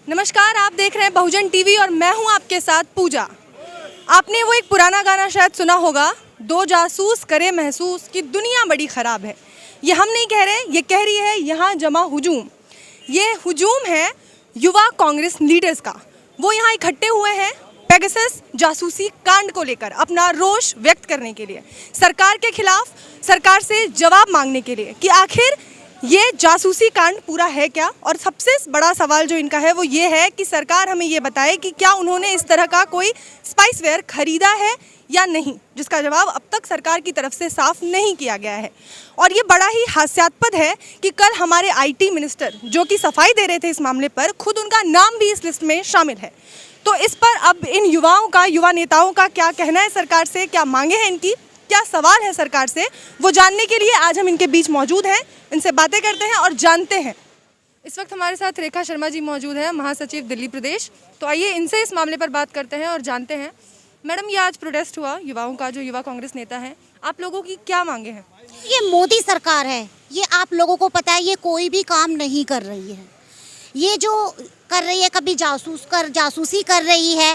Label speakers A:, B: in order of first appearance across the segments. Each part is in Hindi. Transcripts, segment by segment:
A: नमस्कार, आप देख रहे हैं बहुजन टीवी और मैं हूं आपके साथ पूजा। आपने वो एक पुराना गाना शायद सुना होगा, दो जासूस करे महसूस कि दुनिया बड़ी ख़राब है। ये हम नहीं कह रहे, ये कह रही है यहाँ जमा हुजूम। ये हुजूम है युवा कांग्रेस लीडर्स का। वो यहाँ इकट्ठे हुए हैं पेगासस जासूसी कांड को लेकर अपना रोष व्यक्त करने के लिए, सरकार के खिलाफ, सरकार से जवाब मांगने के लिए कि आखिर ये जासूसी कांड पूरा है क्या। और सबसे बड़ा सवाल जो इनका है वो ये है कि सरकार हमें ये बताए कि क्या उन्होंने इस तरह का कोई स्पाइसवेयर खरीदा है या नहीं, जिसका जवाब अब तक सरकार की तरफ से साफ नहीं किया गया है। और ये बड़ा ही हास्यास्पद है कि कल हमारे आईटी मिनिस्टर जो कि सफाई दे रहे थे इस मामले पर, खुद उनका नाम भी इस लिस्ट में शामिल है। तो इस पर अब इन युवा नेताओं का क्या कहना है सरकार से, क्या मांगे हैं इनकी, क्या सवाल है सरकार से, वो जानने के लिए आज हम इनके बीच मौजूद हैं, इनसे बातें करते हैं और जानते हैं। इस वक्त हमारे साथ रेखा शर्मा जी मौजूद है, महासचिव दिल्ली प्रदेश। तो आइए इनसे इस मामले पर बात करते हैं और जानते हैं। मैडम, ये आज प्रोटेस्ट हुआ युवाओं का, जो युवा कांग्रेस नेता हैं, आप लोगों की क्या मांगे हैं?
B: ये मोदी सरकार है, ये आप लोगों को पता है, ये कोई भी काम नहीं कर रही है। ये जो कर रही है, कभी जासूसी कर रही है।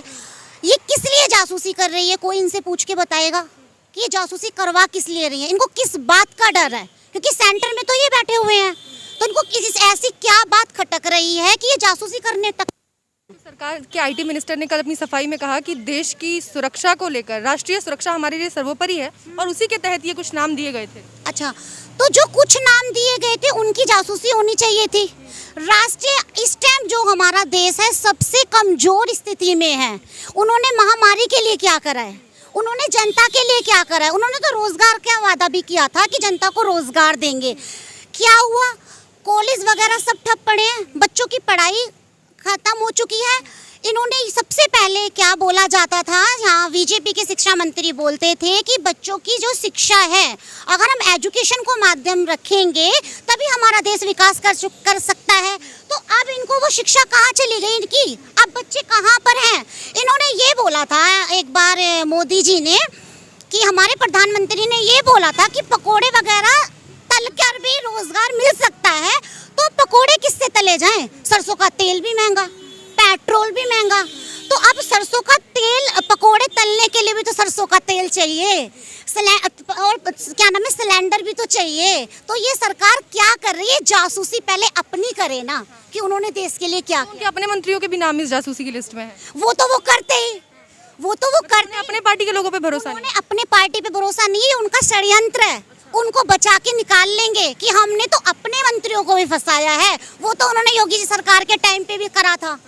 B: ये किस लिए जासूसी कर रही है, कोई इनसे पूछ के बताएगा कि ये जासूसी करवा किस लिए रही है, इनको किस बात का डर है? क्योंकि सेंटर में तो ये बैठे हुए हैं, तो इनको किसी ऐसी क्या बात खटक रही है कि ये जासूसी करने तक।
A: सरकार के आईटी मिनिस्टर ने कल अपनी सफाई में कहा कि देश की सुरक्षा को लेकर राष्ट्रीय सुरक्षा हमारे लिए सर्वोपरि है और उसी के तहत ये कुछ नाम दिए गए थे।
B: अच्छा, तो जो कुछ नाम दिए गए थे उनकी जासूसी होनी चाहिए थी। राष्ट्रीय इस टाइम जो हमारा देश है सबसे कमजोर स्थिति में है। उन्होंने महामारी के लिए क्या करा है, उन्होंने जनता के लिए क्या करा है? उन्होंने तो रोजगार का वादा भी किया था कि जनता को रोजगार देंगे। क्या हुआ? कॉलेज वगैरह सब ठप पड़े हैं, बच्चों की पढ़ाई खत्म हो चुकी है। इन्होंने सबसे पहले क्या बोला जाता था, यहाँ बीजेपी के शिक्षा मंत्री बोलते थे कि बच्चों की जो शिक्षा है, अगर हम एजुकेशन को माध्यम रखेंगे तभी हमारा देश विकास कर सकता है। तो अब इनको वो शिक्षा कहाँ चली गई इनकी? अब बच्चे कहाँ पर हैं? इन्होंने ये बोला था एक बार मोदी जी ने कि हमारे प्रधानमंत्री ने ये बोला था कि पकोड़े वगैरह तल कर भी रोजगार मिल सकता है। तो पकोड़े किससे तले जाएं? सरसों का तेल भी महंगा, पेट्रोल भी महंगा। तो अब सरसों का तेल, पकोड़े तलने के लिए भी तो सरसों का तेल चाहिए, और क्या नाम है, सिलेंडर भी तो चाहिए। तो ये सरकार क्या कर रही है? जासूसी पहले अपनी करे ना, कि उन्होंने देश के लिए क्या
A: उनके अपने मंत्रियों के भी नाम इस जासूसी की लिस्ट में है।
B: वो करते ही,
A: अपने पार्टी के लोगों पे भरोसा नहीं।
B: अपने पार्टी पे भरोसा नहीं है, उनका षड्यंत्र है। उनको बचा के निकाल लेंगे कि हमने तो अपने मंत्रियों को भी फंसाया है। वो तो उन्होंने योगी जी सरकार के टाइम पे भी करा था।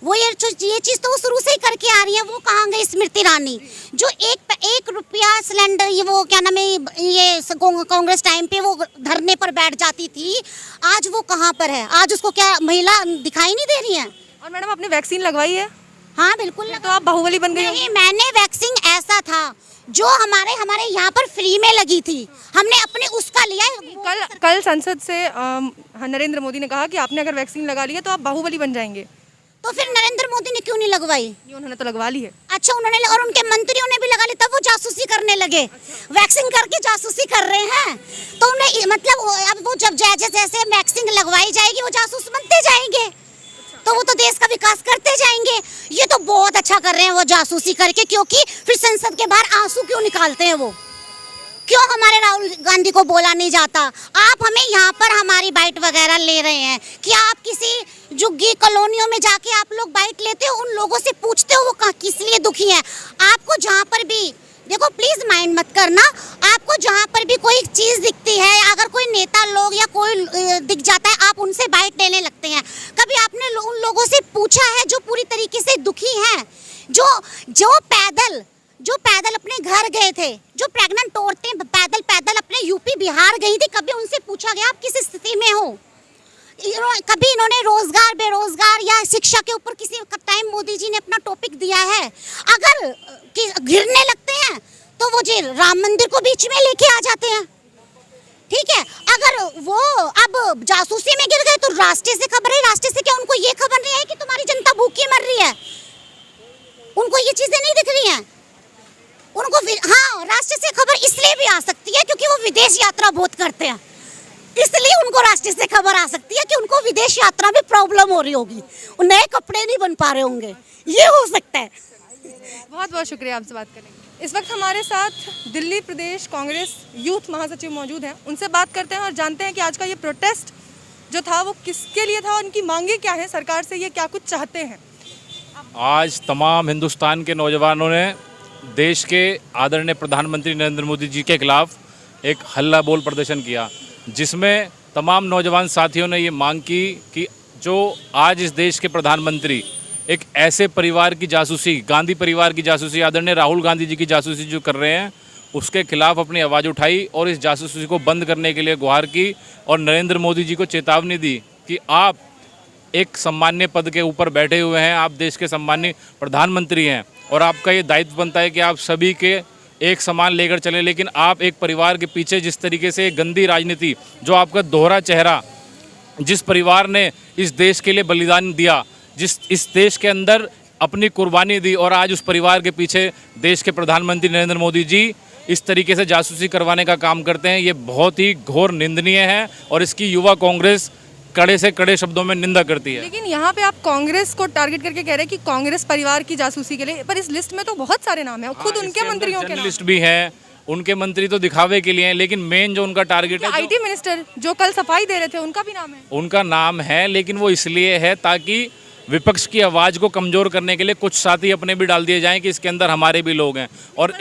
B: वो ये चीज तो वो शुरू से ही करके आ रही है। वो कहाँ गई स्मृति ईरानी, जो एक रुपया सिलेंडर, ये वो क्या नाम है, ये कांग्रेस टाइम पे वो धरने पर बैठ जाती थी, आज वो कहाँ पर है? आज उसको क्या महिला दिखाई नहीं दे रही है?
A: और मैडम, आपने वैक्सीन लगवाई है?
B: हाँ बिल्कुल।
A: तो आप बाहुबली बन गई।
B: नहीं, मैंने वैक्सीन ऐसा था जो हमारे यहाँ पर फ्री में लगी थी, हमने अपने उसका लिया।
A: कल संसद से नरेंद्र मोदी ने कहा कि आपने अगर वैक्सीन लगा ली है तो आप बाहुबली बन जाएंगे।
B: तो फिर नरेंद्र मोदी ने क्यों नहीं लगवाई?
A: उन्होंने तो लगवा ली है।
B: अच्छा, उन्होंने और उनके मंत्रियों ने भी लगा ली, तब वो जासूसी करने लगे। वैक्सीन करके जासूसी कर रहे हैं। तो उन्हें मतलब अब वो जब जैसे वैक्सीन लगवाई जाएगी वो जासूस बनते जाएंगे, तो वो तो देश का विकास करते जाएंगे। ये तो बहुत अच्छा कर रहे हैं वो जासूसी करके, क्योंकि फिर संसद के बाहर आंसू क्यों निकालते हैं वो? क्यों हमारे राहुल गांधी को बोला नहीं जाता? आप हमें यहाँ पर हमारी बाइट वगैरह ले रहे हैं, क्या आप किसी झुग्गी कॉलोनियों में जाके आप लोग बाइट लेते हो, उन लोगों से पूछते हो वो किस लिए दुखी है? आपको जहाँ पर भी देखो, प्लीज माइंड मत करना, आपको जहाँ पर भी कोई चीज दिखती है, अगर कोई नेता लोग या कोई दिख जाता है, आप उनसे बाइट लेने लगते हैं। कभी आपने उन लोगों से पूछा है जो पूरी तरीके से दुखी हैं, जो पैदल अपने घर गए थे, जो प्रेग्नेंट औरतें पैदल अपने यूपी बिहार गई थी, कभी उनसे पूछा गया आप किस स्थिति में हो? कभी इन्होंने रोजगार, बेरोजगार या शिक्षा के ऊपर किसी टाइम मोदी जी ने अपना टॉपिक दिया है? अगर घिरने लगते हैं तो वो जी राम मंदिर को बीच में लेके आ जाते हैं। ठीक है, अगर वो अब जासूसी में गिर गए तो राष्ट्र से खबर है, राष्ट्र से क्या उनको ये खबर नहीं है कि तुम्हारी जनता भूखी मर रही है? उनको ये चीजें नहीं दिख रही हैं उनको। हाँ, राष्ट्र से खबर इसलिए भी आ सकती है क्योंकि वो विदेश यात्रा बहुत करते हैं। इसलिए उनको राष्ट्रीय से खबर आ सकती है कि उनको विदेश यात्रा में प्रॉब्लम हो रही होगी, नए कपड़े नहीं बन पा रहे होंगे, ये हो सकता है।
A: बहुत बहुत शुक्रिया, आपसे बात करने के लिए। इस वक्त हमारे साथ दिल्ली प्रदेश कांग्रेस यूथ महासचिव मौजूद हैं, उनसे बात करते हैं और जानते हैं कि आज का ये प्रोटेस्ट जो था वो किसके लिए था और उनकी मांगे क्या हैं, सरकार से ये क्या कुछ चाहते हैं।
C: आज तमाम हिंदुस्तान के नौजवानों ने देश के आदरणीय प्रधानमंत्री नरेंद्र मोदी जी के खिलाफ एक हल्ला बोल प्रदर्शन किया, जिसमें तमाम नौजवान साथियों ने ये मांग की कि जो आज इस देश के प्रधानमंत्री एक ऐसे परिवार की जासूसी, गांधी परिवार की जासूसी, आदरणीय राहुल गांधी जी की जासूसी जो कर रहे हैं, उसके खिलाफ अपनी आवाज़ उठाई और इस जासूसी को बंद करने के लिए गुहार की और नरेंद्र मोदी जी को चेतावनी दी कि आप एक सम्मान्य पद के ऊपर बैठे हुए हैं, आप देश के सम्मान्य प्रधानमंत्री हैं और आपका ये दायित्व बनता है कि आप सभी के एक समान लेकर चलें, लेकिन आप एक परिवार के पीछे जिस तरीके से गंदी राजनीति, जो आपका दोहरा चेहरा, जिस परिवार ने इस देश के लिए बलिदान दिया, जिस इस देश के अंदर अपनी कुर्बानी दी और आज उस परिवार के पीछे देश के प्रधानमंत्री नरेंद्र मोदी जी इस तरीके से जासूसी करवाने का काम करते हैं, ये बहुत ही घोर निंदनीय है और इसकी युवा कांग्रेस कड़े से कड़े शब्दों में निंदा करती है।
A: लेकिन यहाँ पे आप कांग्रेस को टारगेट करके कह रहे हैं कि कांग्रेस परिवार की जासूसी के लिए, पर इस लिस्ट में तो बहुत सारे नाम हैं और खुद उनके मंत्रियों के नाम
C: लिस्ट भी हैं, उनके मंत्री तो दिखावे के लिए हैं, लेकिन मेन जो उनका टारगेट है,
A: आईटी मिनिस्टर जो कल सफाई दे रहे थे, उनका भी नाम है।
C: उनका नाम है, लेकिन वो इसलिए है ताकि विपक्ष की आवाज़ को कमज़ोर करने के लिए कुछ साथी अपने भी डाल दिए जाएं कि इसके अंदर हमारे भी लोग हैं। और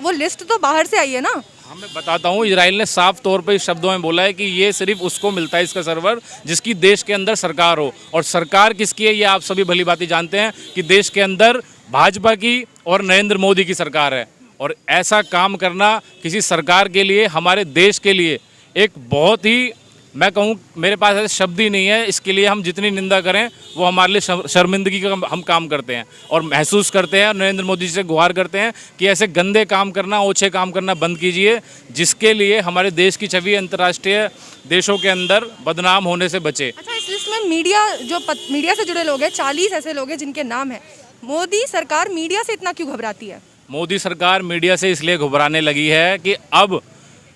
A: वो लिस्ट तो बाहर से आई है ना।
C: मैं बताता हूँ, इजराइल ने साफ तौर पे इस शब्दों में बोला है कि ये सिर्फ उसको मिलता है इसका सर्वर जिसकी देश के अंदर सरकार हो, और सरकार किसकी है ये आप सभी भली भांति जानते हैं कि देश के अंदर भाजपा की और नरेंद्र मोदी की सरकार है। और ऐसा काम करना किसी सरकार के लिए, हमारे देश के लिए एक बहुत ही, मैं कहूँ मेरे पास ऐसे शब्द ही नहीं है, इसके लिए हम जितनी निंदा करें वो हमारे लिए शर्मिंदगी का हम काम करते हैं और महसूस करते हैं और नरेंद्र मोदी जी से गुहार करते हैं कि ऐसे गंदे काम करना, ओछे काम करना बंद कीजिए, जिसके लिए हमारे देश की छवि अंतर्राष्ट्रीय देशों के अंदर बदनाम होने से बचे।
A: अच्छा, इस लिस्ट में मीडिया से जुड़े लोग हैं, 40 ऐसे लोग हैं जिनके नाम हैं। मोदी सरकार मीडिया से इतना क्यों घबराती है?
C: मोदी सरकार मीडिया से इसलिए घबराने लगी है कि अब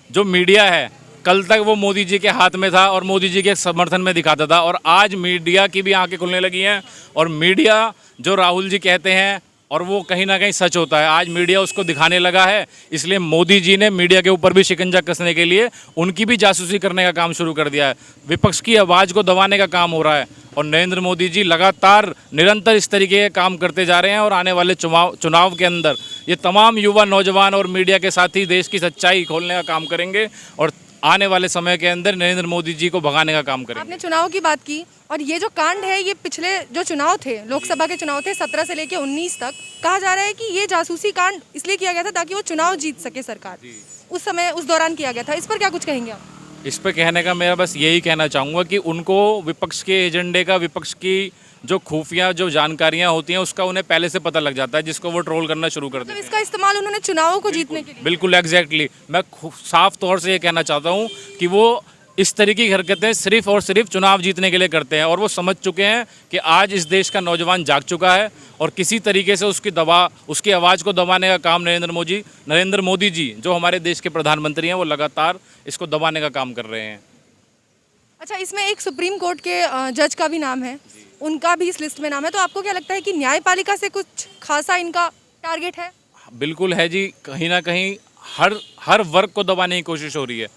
C: जो मीडिया है, कल तक वो मोदी जी के हाथ में था और मोदी जी के समर्थन में दिखाता था, और आज मीडिया की भी आंखें खुलने लगी हैं और मीडिया जो राहुल जी कहते हैं और वो कहीं ना कहीं सच होता है, आज मीडिया उसको दिखाने लगा है। इसलिए मोदी जी ने मीडिया के ऊपर भी शिकंजा कसने के लिए उनकी भी जासूसी करने का काम शुरू कर दिया है। विपक्ष की आवाज़ को दबाने का काम हो रहा है और नरेंद्र मोदी जी लगातार निरंतर इस तरीके के काम करते जा रहे हैं और आने वाले चुनाव के अंदर ये तमाम युवा, नौजवान और मीडिया के साथी देश की सच्चाई खोलने का काम करेंगे और आने वाले समय के अंदर नरेंद्र मोदी जी को भगाने का काम करेंगे।
A: आपने चुनाव की बात की और ये जो कांड है, ये पिछले जो चुनाव थे, लोकसभा के चुनाव थे 17 से लेकर 19 तक, कहा जा रहा है कि ये जासूसी कांड इसलिए किया गया था ताकि वो चुनाव जीत सके सरकार। उस समय उस दौरान किया गया था। इस पर क्या कुछ कहेंगे आप?
C: इस पर कहने का मेरा बस यही कहना चाहूँगा कि उनको विपक्ष के एजेंडे का, विपक्ष की जो खुफिया जो जानकारियां होती हैं उसका उन्हें पहले से पता लग जाता है, जिसको वो ट्रोल करना शुरू कर देते हैं।
A: इसका इस्तेमाल उन्होंने चुनावों को जीतने के लिए।
C: बिल्कुल एग्जैक्टली, मैं साफ तौर से ये कहना चाहता हूँ कि वो इस तरीके की हरकतें सिर्फ और सिर्फ चुनाव जीतने के लिए करते हैं और वो समझ चुके हैं कि आज इस देश का नौजवान जाग चुका है और किसी तरीके से उसकी आवाज़ को दबाने का काम नरेंद्र मोदी जी जो हमारे देश के प्रधानमंत्री हैं वो लगातार इसको दबाने का काम कर रहे हैं।
A: अच्छा, इसमें एक सुप्रीम कोर्ट के जज का भी नाम है, उनका भी इस लिस्ट में नाम है, तो आपको क्या लगता है कि न्यायपालिका से कुछ खासा इनका टारगेट है? बिल्कुल
C: है जी, कहीं ना कहीं हर वर्ग को दबाने की कोशिश हो रही है,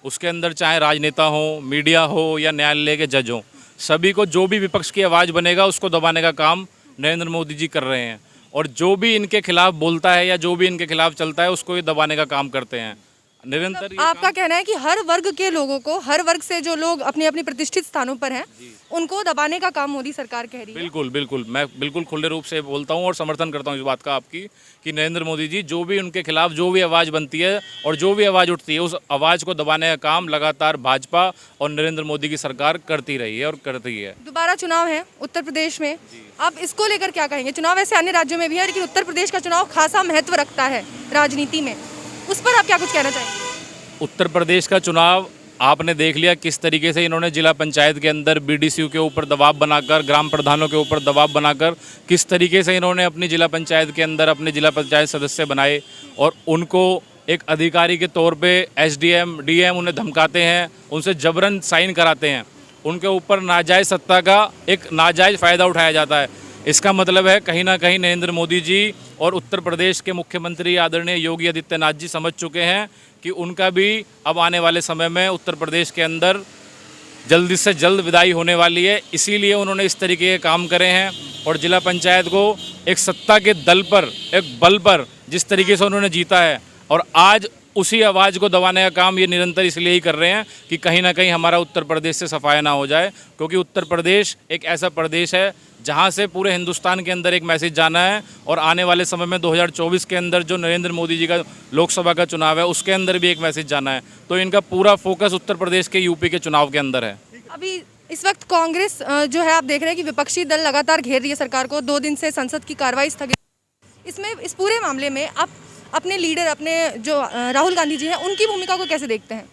C: उसके अंदर चाहे राजनेता हो, मीडिया हो या न्यायालय के जज हो, सभी को जो भी विपक्ष की आवाज़ बनेगा उसको दबाने का काम नरेंद्र मोदी जी कर रहे हैं और जो भी इनके खिलाफ बोलता है या जो भी इनके खिलाफ चलता है उसको ये दबाने का काम करते हैं निरंतर।
A: आपका कहना है कि हर वर्ग के लोगों को, हर वर्ग से जो लोग अपनी अपनी प्रतिष्ठित स्थानों पर हैं, उनको दबाने का काम मोदी सरकार कह रही है।
C: बिल्कुल, मैं बिल्कुल खुले रूप से बोलता हूं और समर्थन करता हूं इस बात का आपकी कि नरेंद्र मोदी जी जो भी उनके खिलाफ जो भी आवाज़ बनती है और जो भी आवाज़ उठती है उस आवाज़ को दबाने का काम लगातार भाजपा और नरेंद्र मोदी की सरकार करती रही है और करती है।
A: दोबारा चुनाव है उत्तर प्रदेश में, आप इसको लेकर क्या कहेंगे? चुनाव वैसे अन्य राज्यों में भी है, लेकिन उत्तर प्रदेश का चुनाव खासा महत्व रखता है राजनीति में, उस पर आप क्या कुछ कहना चाहेंगे?
C: उत्तर प्रदेश का चुनाव आपने देख लिया किस तरीके से इन्होंने जिला पंचायत के अंदर बीडीसीयू के ऊपर दबाव बनाकर, ग्राम प्रधानों के ऊपर दबाव बनाकर किस तरीके से इन्होंने अपनी जिला पंचायत के अंदर अपने जिला पंचायत सदस्य बनाए और उनको एक अधिकारी के तौर पे एसडीएम डीएम उन्हें धमकाते हैं, उनसे जबरन साइन कराते हैं, उनके ऊपर नाजायज़ सत्ता का एक नाजायज़ फ़ायदा उठाया जाता है। इसका मतलब है कहीं ना कहीं नरेंद्र मोदी जी और उत्तर प्रदेश के मुख्यमंत्री आदरणीय योगी आदित्यनाथ जी समझ चुके हैं कि उनका भी अब आने वाले समय में उत्तर प्रदेश के अंदर जल्दी से जल्द विदाई होने वाली है। इसीलिए उन्होंने इस तरीके के काम करे हैं और जिला पंचायत को एक सत्ता के दल पर, एक बल पर जिस तरीके से उन्होंने जीता है, और आज उसी आवाज़ को दबाने का काम ये निरंतर इसलिए ही कर रहे हैं कि कहीं ना कहीं हमारा उत्तर प्रदेश से सफाया ना हो जाए, क्योंकि उत्तर प्रदेश एक ऐसा प्रदेश है जहां से पूरे हिंदुस्तान के अंदर एक मैसेज जाना है। और आने वाले समय में 2024 के अंदर जो नरेंद्र मोदी जी का लोकसभा का चुनाव है उसके अंदर भी एक मैसेज जाना है। तो इनका पूरा फोकस उत्तर प्रदेश के यूपी के चुनाव के अंदर है।
A: अभी इस वक्त कांग्रेस जो है, आप देख रहे हैं कि विपक्षी दल लगातार घेर रही है सरकार को। 2 दिन से संसद की कार्रवाई स्थगित। इसमें इस पूरे मामले में आप अपने लीडर, अपने जो राहुल गांधी जी हैं, उनकी भूमिका को कैसे देखते हैं?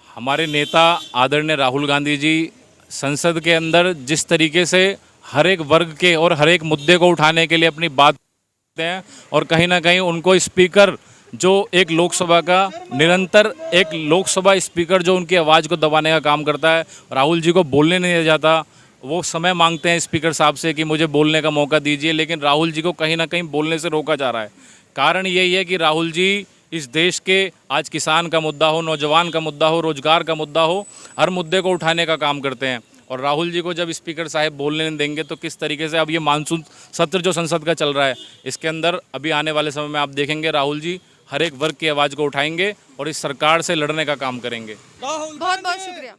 C: हमारे नेता आदरणीय राहुल गांधी जी संसद के अंदर जिस तरीके से हर एक वर्ग के और हर एक मुद्दे को उठाने के लिए अपनी बात करते हैं, और कहीं ना कहीं उनको स्पीकर जो एक लोकसभा का निरंतर एक लोकसभा स्पीकर जो उनकी आवाज़ को दबाने का काम करता है, राहुल जी को बोलने नहीं दिया जाता। वो समय मांगते हैं स्पीकर साहब से कि मुझे बोलने का मौका दीजिए, लेकिन राहुल जी को कहीं ना कहीं बोलने से रोका जा रहा है। कारण यही है कि राहुल जी इस देश के आज किसान का मुद्दा हो, नौजवान का मुद्दा हो, रोजगार का मुद्दा हो, हर मुद्दे को उठाने का काम करते हैं। और राहुल जी को जब स्पीकर साहब बोलने नहीं देंगे तो किस तरीके से अब ये मानसून सत्र जो संसद का चल रहा है इसके अंदर अभी आने वाले समय में आप देखेंगे राहुल जी हर एक वर्ग की आवाज़ को उठाएंगे और इस सरकार से लड़ने का काम करेंगे।
A: बहुत बहुत शुक्रिया।